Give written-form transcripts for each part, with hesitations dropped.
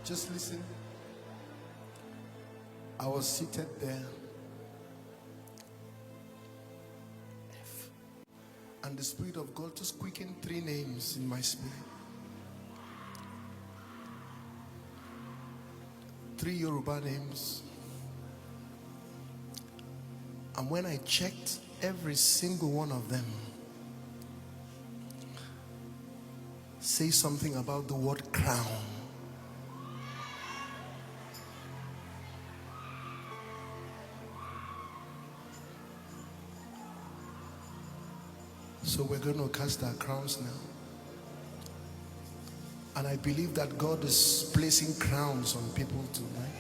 Just listen. I was seated there, and the Spirit of God just quickened 3 names in my spirit. 3 Yoruba names. And when I checked every single one of them, say something about the word crown. So we're going to cast our crowns now. And I believe that God is placing crowns on people tonight.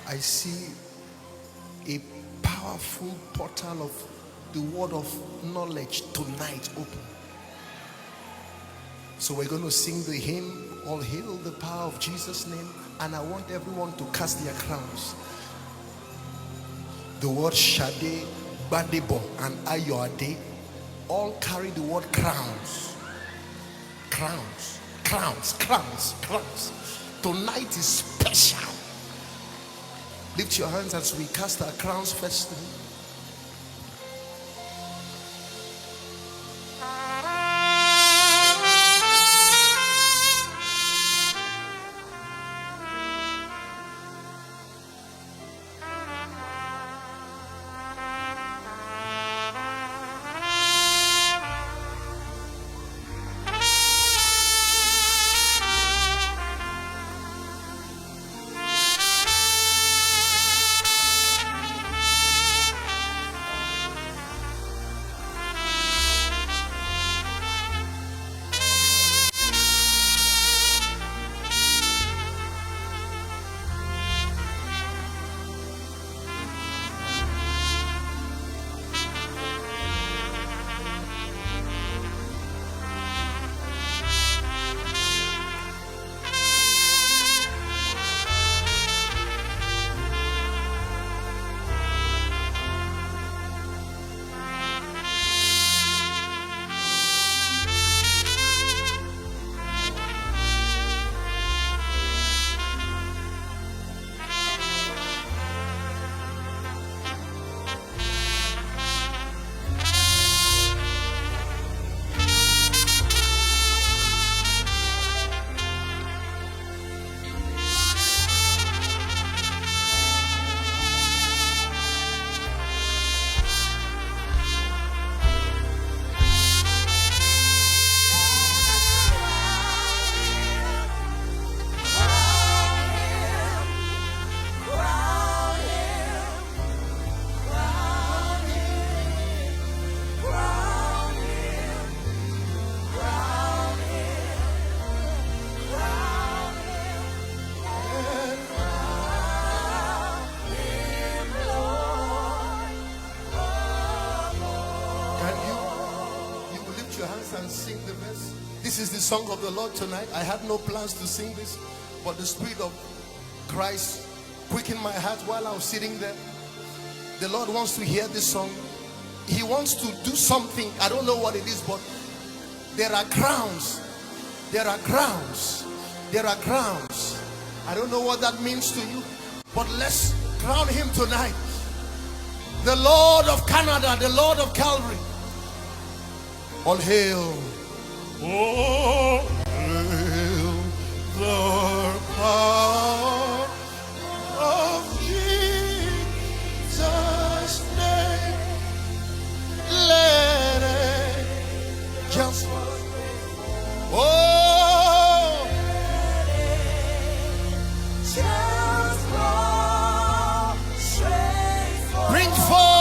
I see a powerful portal of the word of knowledge tonight open. So we're going to sing the hymn, All Hail the Power of Jesus' Name. And I want everyone to cast their crowns. The word Shade, Badebo, and Ayoade all carry the word crowns. Crowns, crowns, crowns, crowns. Tonight is special. Lift your hands as we cast our crowns first. And sing the verse. This is the song of the Lord tonight. I had no plans to sing this, but the Spirit of Christ quickened my heart while I was sitting there. The Lord wants to hear this song. He wants to do something. I don't know what it is, but there are crowns. There are crowns. There are crowns. I don't know what that means to you, but let's crown him tonight. The Lord of Canada, the Lord of Calvary. All hail. All hail the power of Jesus' name. Let it just bring forth.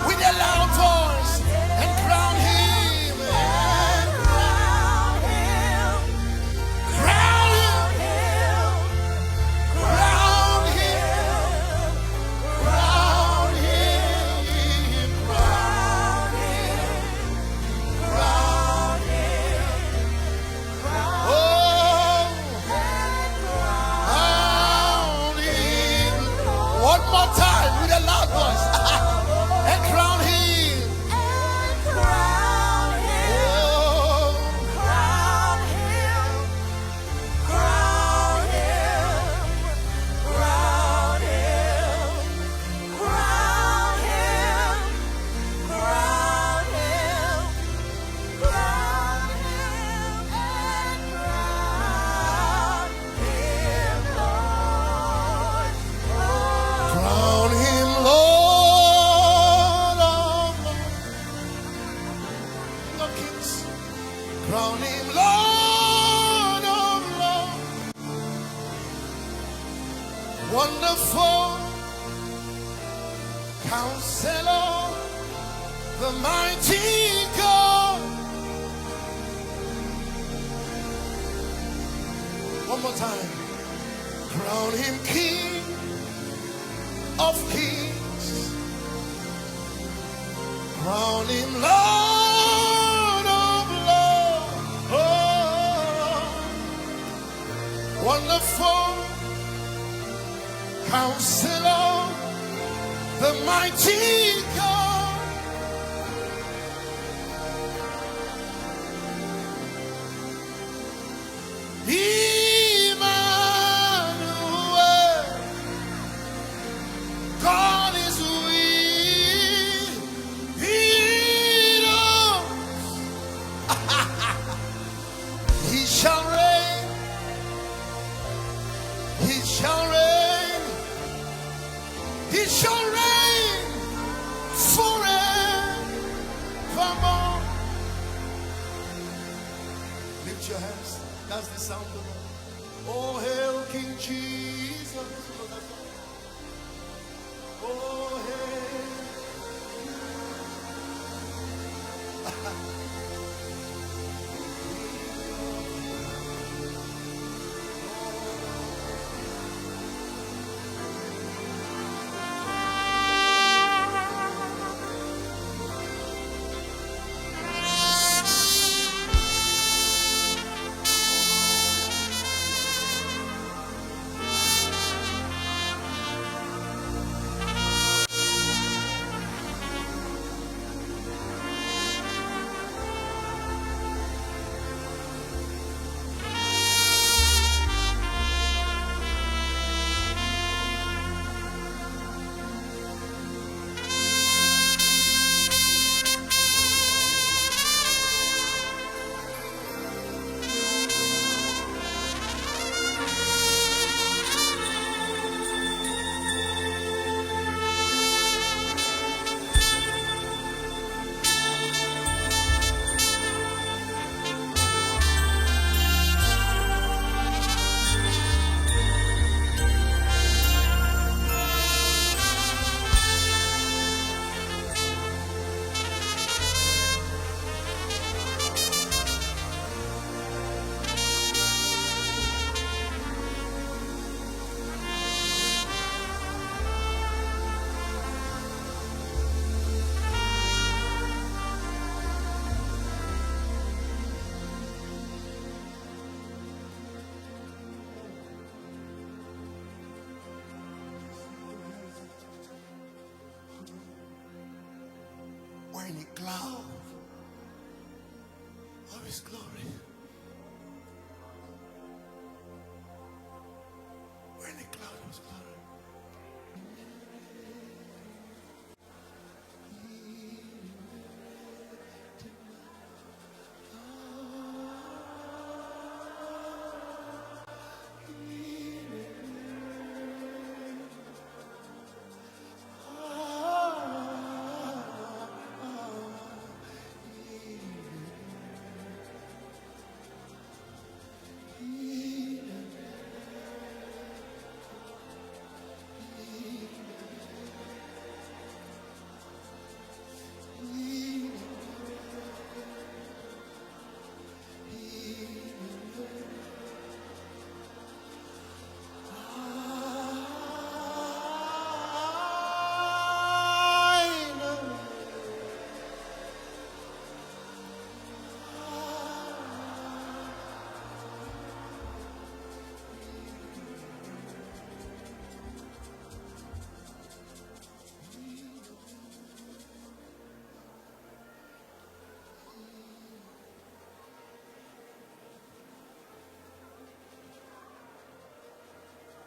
With a loud voice. Wonderful Counselor, the mighty God. One more time. Crown him King of Kings. Crown him Lord of Lords. Oh, wonderful Counselor, the mighty God. Emmanuel, God is with us. He shall reign, he shall reign, he shall reign forevermore. Lift your hands. That's the sound of it. Oh, hail King Jesus. Oh, hail. We're in a cloud of his glory. We're in a cloud of his glory.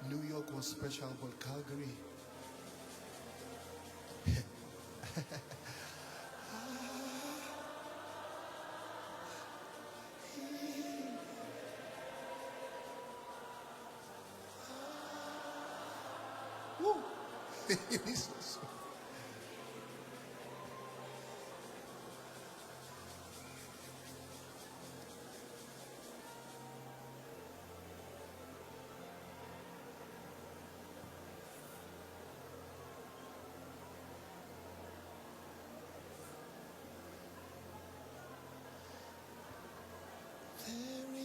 New York was special, but Calgary. Woo. It is so.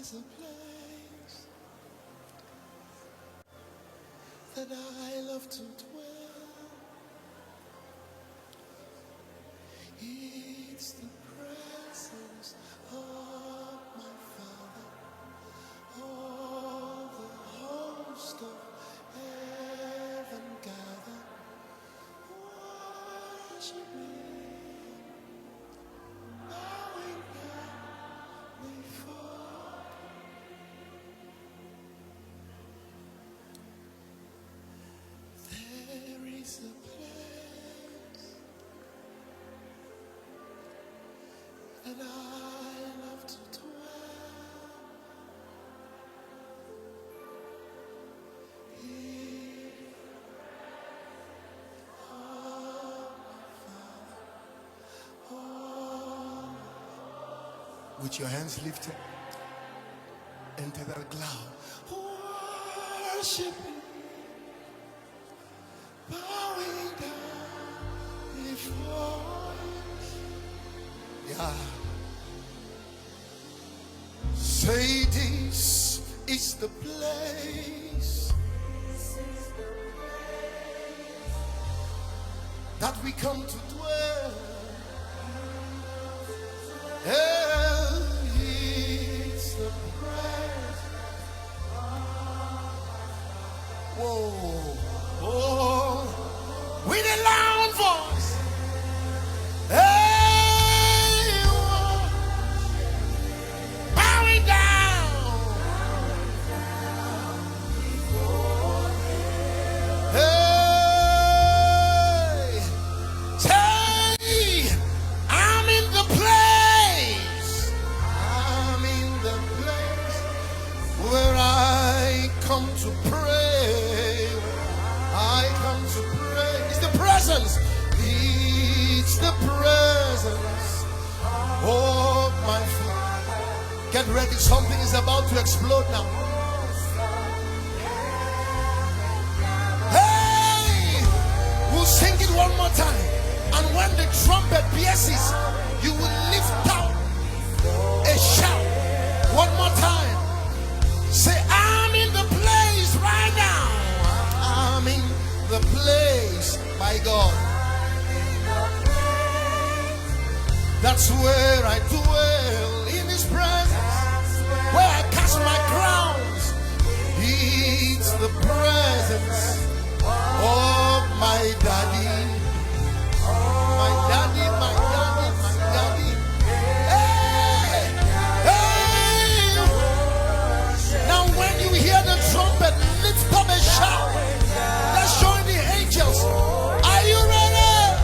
is a place that I love to dwell. It's the presence of my Father. All the host of heaven gather, worshiping, bowing down before. There is a place that I love to dwell. With your hands lifted, enter that cloud. Worshiping, bowing down before you. Yeah. Say this is the place that we come to dwell. It's the presence. Whoa, oh, with a loud voice. Hey, oh, bowing down. Hey, say, I'm in the place. I'm in the place where I come to pray. I come to pray. It's the presence. It's the presence of my Father. Get ready. Something is about to explode now. Hey! We'll sing it one more time. And when the trumpet pierces, you will lift out a shout. One more time. Say, I'm in the place right now. I'm in the place, my God. That's where I dwell, in His presence, where I cast my crowns. It's the presence of my daddy. My daddy, my daddy, my daddy. Hey, hey. Now when you hear the trumpet, lift up a shout. Let's join the angels. Are you ready?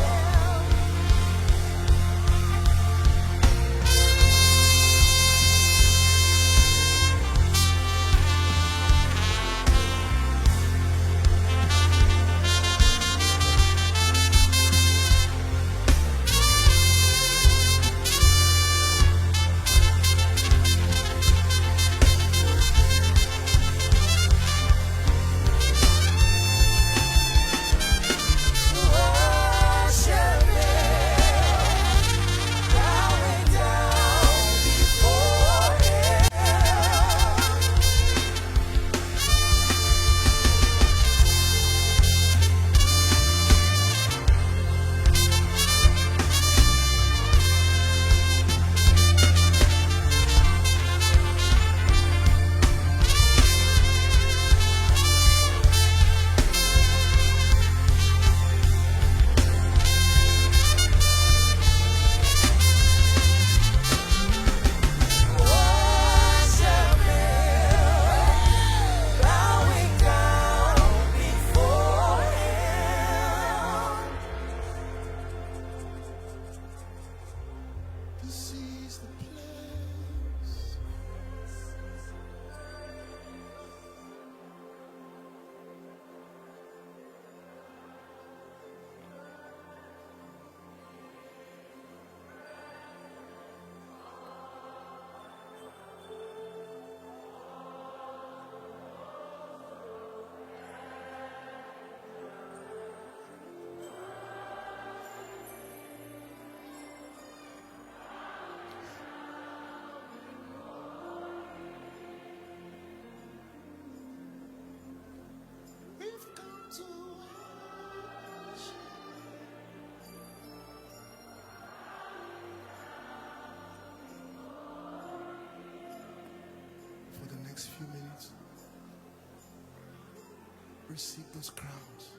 Receive those crowns.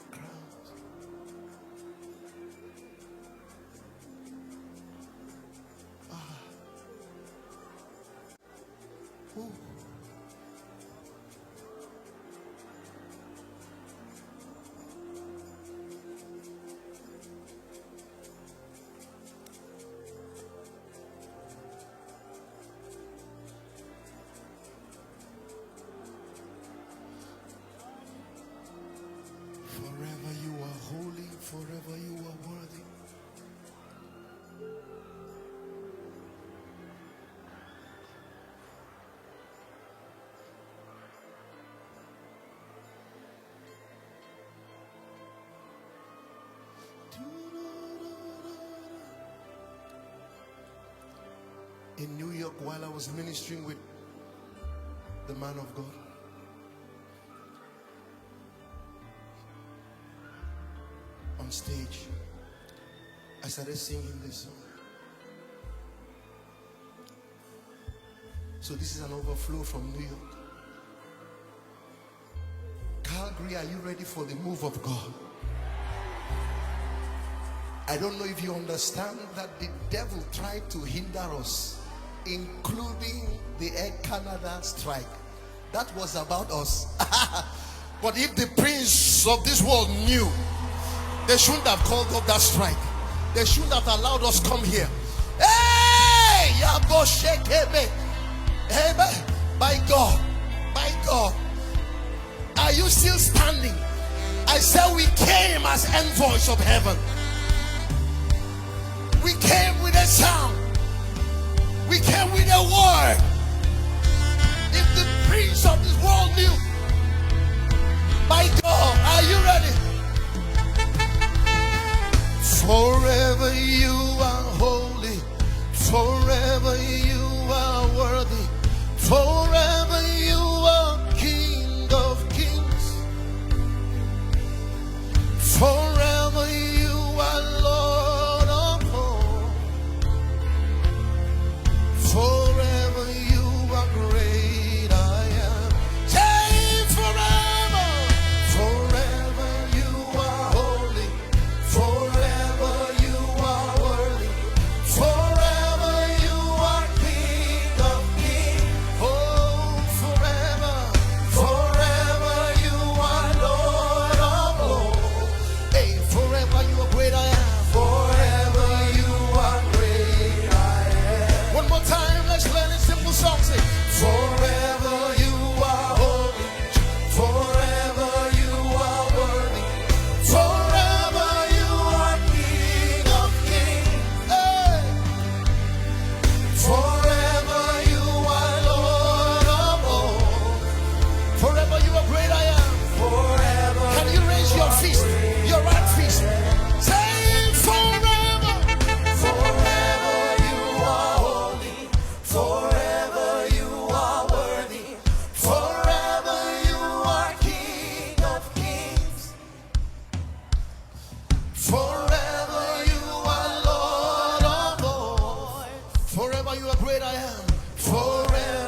Crowns. Ooh. Forever you are holy, forever you are worthy. In New York, while I was ministering with the man of God, on stage, I started singing this song. So this is an overflow from New York. Calgary, are you ready for the move of God? I don't know if you understand that the devil tried to hinder us, including the Air Canada strike. That was about us. But if the prince of this world knew, they shouldn't have called up that strike. They shouldn't have allowed us come here. Hey! Amen. By God. By God. Are you still standing? I said we came as envoys of heaven. We came with a sound. We came with a word. If the prince of this world knew, my God, are you ready? Forever you are holy. Forever you are worthy. Forever you are King of kings. Forever you are Lord of all. Forever you are great I am. Say forever. Forever you are holy. Forever you are worthy. Forever you are King of kings. Oh, forever. Forever you are Lord of lords. Hey, forever you are great I am. Forever you are great I am. One more time, let's learn a simple song. Say, forever you are holy. Forever you are worthy. Forever you are King of kings. Hey. Forever you are Lord of all. Forever you are great I am. Forever. Can you raise your fist, your right fist? Say forever. Forever you are holy. Forever you are worthy. Forever you are King of kings. Forever you are Lord of lords. Forever you are great I am. Forever